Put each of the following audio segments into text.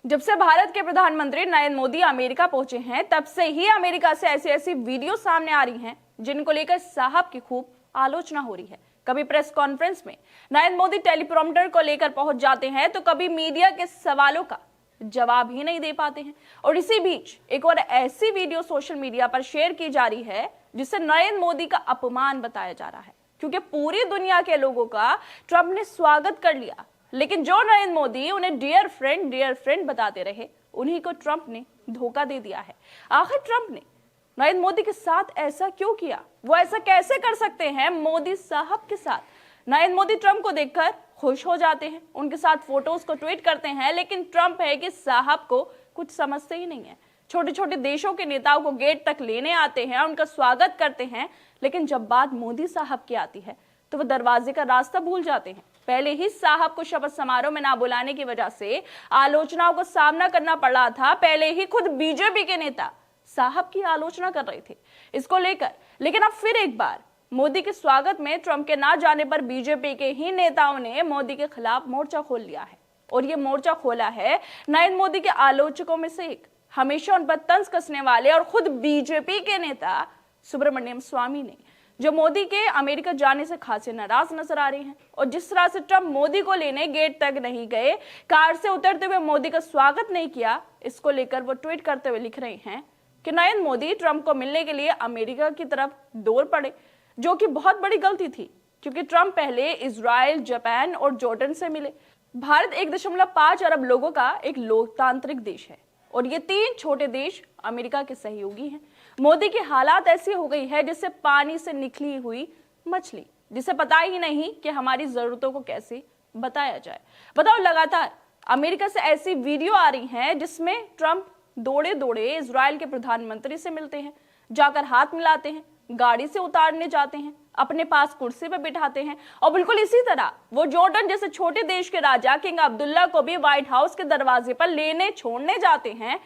जब से भारत के प्रधानमंत्री नरेंद्र मोदी अमेरिका पहुंचे हैं, तब से ही अमेरिका से ऐसी ऐसी वीडियो सामने आ रही हैं जिनको लेकर साहब की खूब आलोचना हो रही है। कभी प्रेस कॉन्फ्रेंस में नरेंद्र मोदी टेलीप्रॉम्प्टर को लेकर पहुंच जाते हैं, तो कभी मीडिया के सवालों का जवाब ही नहीं दे पाते हैं। और इसी बीच एक और ऐसी वीडियो सोशल मीडिया पर शेयर की जा रही है जिसे नरेंद्र मोदी का अपमान बताया जा रहा है, क्योंकि पूरी दुनिया के लोगों का ट्रंप ने स्वागत कर लिया, लेकिन जो नरेंद्र मोदी उन्हें डियर फ्रेंड बताते रहे, उन्हीं को ट्रंप ने धोखा दे दिया है। आखिर ट्रंप ने नरेंद्र मोदी के साथ ऐसा क्यों किया? वो ऐसा कैसे कर सकते हैं मोदी साहब के साथ? नरेंद्र मोदी ट्रंप को देखकर खुश हो जाते हैं, उनके साथ फोटोज को ट्वीट करते हैं, लेकिन ट्रंप है कि साहब को कुछ समझते ही नहीं है। छोटे छोटे देशों के नेताओं को गेट तक लेने आते हैं, उनका स्वागत करते हैं, लेकिन जब बात मोदी साहब की आती है तो वो दरवाजे का रास्ता भूल जाते हैं। पहले ही साहब को शपथ समारोह में ना बुलाने की वजह से आलोचनाओं का सामना करना पड़ रहा था। पहले ही खुद बीजेपी के नेता साहब की आलोचना कर रहे थे इसको लेकर, लेकिन अब फिर एक बार मोदी के स्वागत में ट्रंप के ना जाने पर बीजेपी के ही नेताओं ने मोदी के खिलाफ मोर्चा खोल लिया है। और ये मोर्चा खोला है नरेंद्र मोदी के आलोचकों में से एक, हमेशा उन पर तंज कसने वाले और खुद बीजेपी के नेता सुब्रमण्यम स्वामी ने, जो मोदी के अमेरिका जाने से खासे नाराज नजर आ रहे हैं। और जिस तरह से ट्रंप मोदी को लेने गेट तक नहीं गए, कार से उतरते हुए मोदी का स्वागत नहीं किया, इसको लेकर वो ट्वीट करते हुए लिख रहे हैं कि नरेंद्र मोदी ट्रंप को मिलने के लिए अमेरिका की तरफ दौड़ पड़े, जो कि बहुत बड़ी गलती थी, क्योंकि ट्रंप पहले इजराइल, जापान और जॉर्डन से मिले। भारत 1.5 अरब लोगों का एक लोकतांत्रिक देश है और ये 3 छोटे देश अमेरिका के सहयोगी हैं। मोदी की हालात ऐसी हो गई है जिससे पानी से निकली हुई मछली, जिसे पता ही नहीं कि हमारी जरूरतों को कैसे बताया जाए। बताओ, लगातार अमेरिका से ऐसी वीडियो आ रही हैं जिसमें ट्रंप दौड़े दौड़े इजराइल के प्रधानमंत्री से मिलते हैं, जाकर हाथ मिलाते हैं, गाड़ी से उतारने जाते हैं, अपने पास कुर्सी पर बिठाते हैं। और बिल्कुल इसी तरह वो जॉर्डन जैसे छोटे देश के राजा किंग अब्दुल्ला को भी व्हाइट हाउस के दरवाजे पर लेने छोड़ने जाते हैं।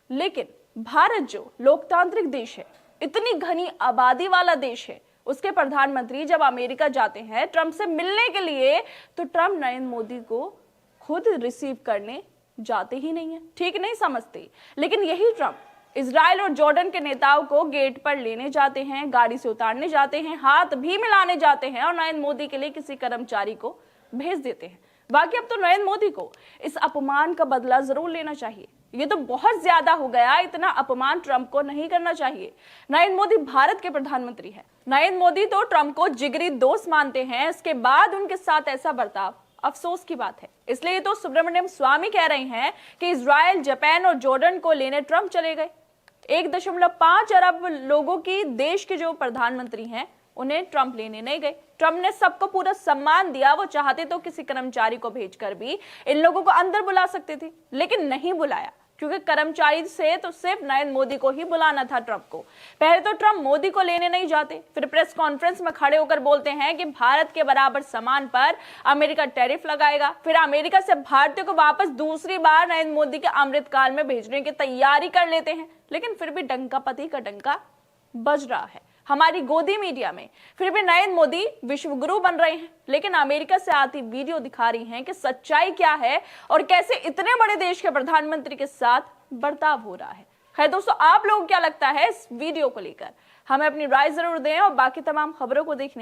लेकिन भारत जो लोकतांत्रिक देश है, इतनी घनी आबादी वाला देश है, उसके प्रधानमंत्री जब अमेरिका जाते हैं ट्रंप से मिलने के लिए, तो ट्रंप नरेंद्र मोदी को खुद रिसीव करने जाते ही नहीं है। ठीक नहीं समझते, लेकिन यही ट्रंप इजराइल और जॉर्डन के नेताओं को गेट पर लेने जाते हैं, गाड़ी से उतारने जाते हैं, हाथ भी मिलाने जाते हैं और नरेंद्र मोदी के लिए किसी कर्मचारी को भेज देते हैं। बाकी अब तो नरेंद्र मोदी को इस अपमान का बदला जरूर लेना चाहिए। ये तो बहुत ज्यादा हो गया, इतना अपमान ट्रंप को नहीं करना चाहिए। नरेंद्र मोदी भारत के प्रधानमंत्री हैं। नरेंद्र मोदी तो ट्रंप को जिगरी दोस्त मानते हैं, इसके बाद उनके साथ ऐसा बर्ताव अफसोस की बात है। इसलिए तो सुब्रमण्यम स्वामी कह रहे हैं कि इजराइल, जापान और जॉर्डन को लेने ट्रंप चले गए। 1.5 अरब लोगों की देश के जो प्रधानमंत्री हैं, उन्हें ट्रंप लेने नहीं गए। ट्रंप ने सबको पूरा सम्मान दिया। वो चाहते तो किसी कर्मचारी को भेजकर भी इन लोगों को अंदर बुला सकते थे, लेकिन नहीं बुलाया, क्योंकि कर्मचारी से तो सिर्फ नरेंद्र मोदी को ही बुलाना था ट्रंप को। पहले तो ट्रंप मोदी को लेने नहीं जाते, फिर प्रेस कॉन्फ्रेंस में खड़े होकर बोलते हैं कि भारत के बराबर सामान पर अमेरिका टैरिफ लगाएगा। फिर अमेरिका से भारतीयों को वापस दूसरी बार नरेंद्र मोदी के अमृतकाल में भेजने की तैयारी कर लेते हैं, लेकिन फिर भी डंका पति का डंका बज रहा है हमारी गोदी मीडिया में। फिर भी नरेंद्र मोदी विश्वगुरु बन रहे हैं, लेकिन अमेरिका से आती वीडियो दिखा रही हैं कि सच्चाई क्या है और कैसे इतने बड़े देश के प्रधानमंत्री के साथ बर्ताव हो रहा है। खैर दोस्तों, आप लोगों को क्या लगता है इस वीडियो को लेकर? हमें अपनी राय जरूर दें और बाकी तमाम खबरों को देखने